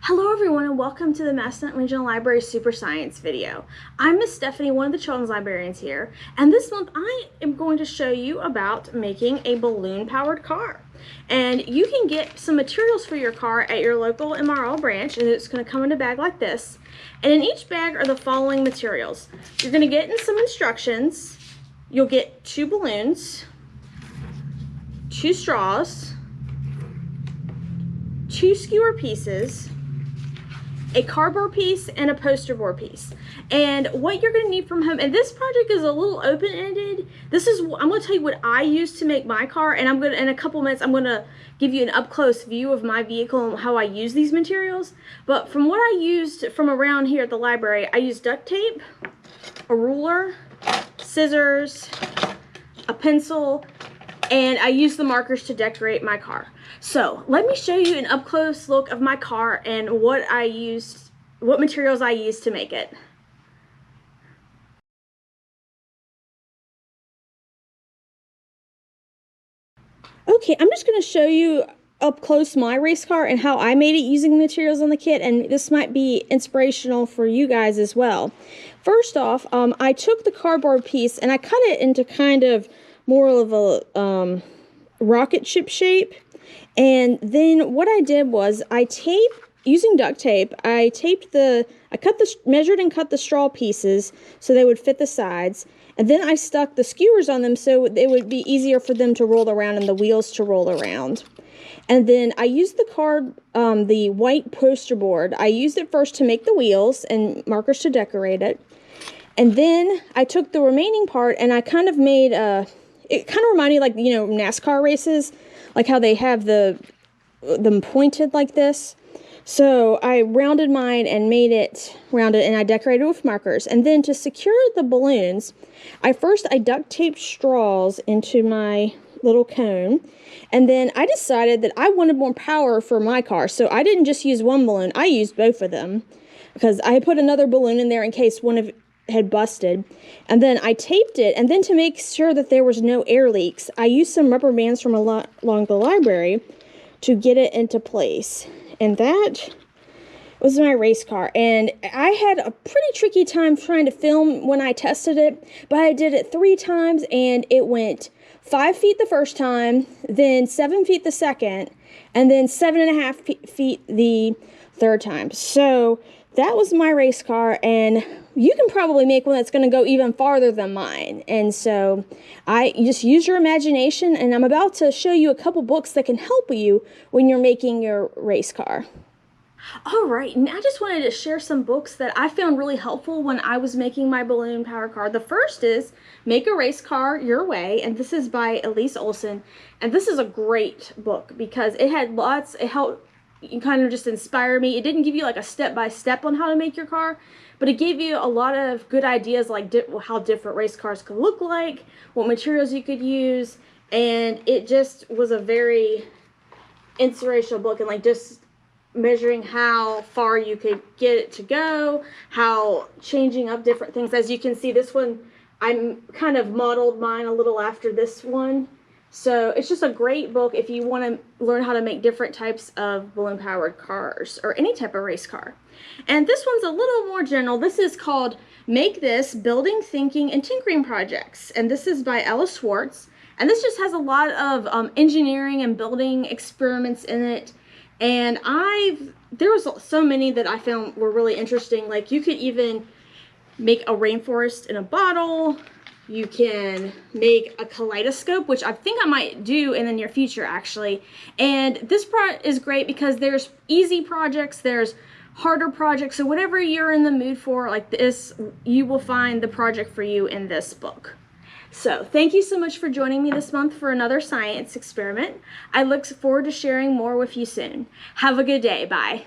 Hello everyone and welcome to the Massachusetts Regional Library Super Science video. I'm Miss Stephanie, one of the children's librarians here, and this month I am going to show you about making a balloon-powered car. And you can get some materials for your car at your local MRL branch, and it's going to come in a bag like this. And in each bag are the following materials. You're going to get in some instructions. You'll get 2 balloons, 2 straws, 2 skewer pieces, a cardboard piece, and a poster board piece. And what you're going to need from home, and this project is a little open-ended. I'm going to tell you what I use to make my car, and in a couple minutes I'm going to give you an up-close view of my vehicle and how I use these materials. But from what I used from around here at the library, I used duct tape, a ruler, scissors, a pencil, and I used the markers to decorate my car. So let me show you an up-close look of my car and what materials I used to make it. Okay, I'm just going to show you up close my race car and how I made it using the materials on the kit, and this might be inspirational for you guys as well. First off, I took the cardboard piece and I cut it into kind of more of a rocket ship shape. And then what I did was using duct tape, measured and cut the straw pieces so they would fit the sides. And then I stuck the skewers on them so it would be easier for them to roll around and the wheels to roll around. And then I used the white poster board. I used it first to make the wheels and markers to decorate it. And then I took the remaining part and I kind of made it kind of reminded me, like, you know, NASCAR races, like how they have them pointed like this. So I rounded mine and made it rounded, and I decorated it with markers. And then to secure the balloons, I duct taped straws into my little cone. And then I decided that I wanted more power for my car, so I didn't just use one balloon, I used both of them, because I put another balloon in there in case one of had busted. And then I taped it, and then to make sure that there was no air leaks, I used some rubber bands from along the library to get it into place. And that was my race car, and I had a pretty tricky time trying to film when I tested it, but I did it 3 times and it went 5 feet the first time, then 7 feet the second, and then 7.5 feet the third time. So that was my race car, and you can probably make one that's going to go even farther than mine. And so you just use your imagination, and I'm about to show you a couple books that can help you when you're making your race car. Alright, and I just wanted to share some books that I found really helpful when I was making my balloon power car. The first is Make a Race Car Your Way, and this is by Elise Olson. And this is a great book because it helped kind of just inspire me. It didn't give you like a step-by-step on how to make your car, but it gave you a lot of good ideas, like how different race cars could look like, what materials you could use, and it just was a very inspirational book, and like just measuring how far you could get it to go, how changing up different things. As you can see, this one, I'm kind of modeled mine a little after this one. So it's just a great book if you want to learn how to make different types of balloon-powered cars or any type of race car. And this one's a little more general. This is called Make This, Building, Thinking, and Tinkering Projects. And this is by Ella Schwartz. And this just has a lot of engineering and building experiments in it. And there was so many that I found were really interesting. Like, you could even make a rainforest in a bottle. You can make a kaleidoscope, which I think I might do in the near future, actually. And this part is great because there's easy projects, there's harder projects. So whatever you're in the mood for, like this, you will find the project for you in this book. So thank you so much for joining me this month for another science experiment. I look forward to sharing more with you soon. Have a good day. Bye.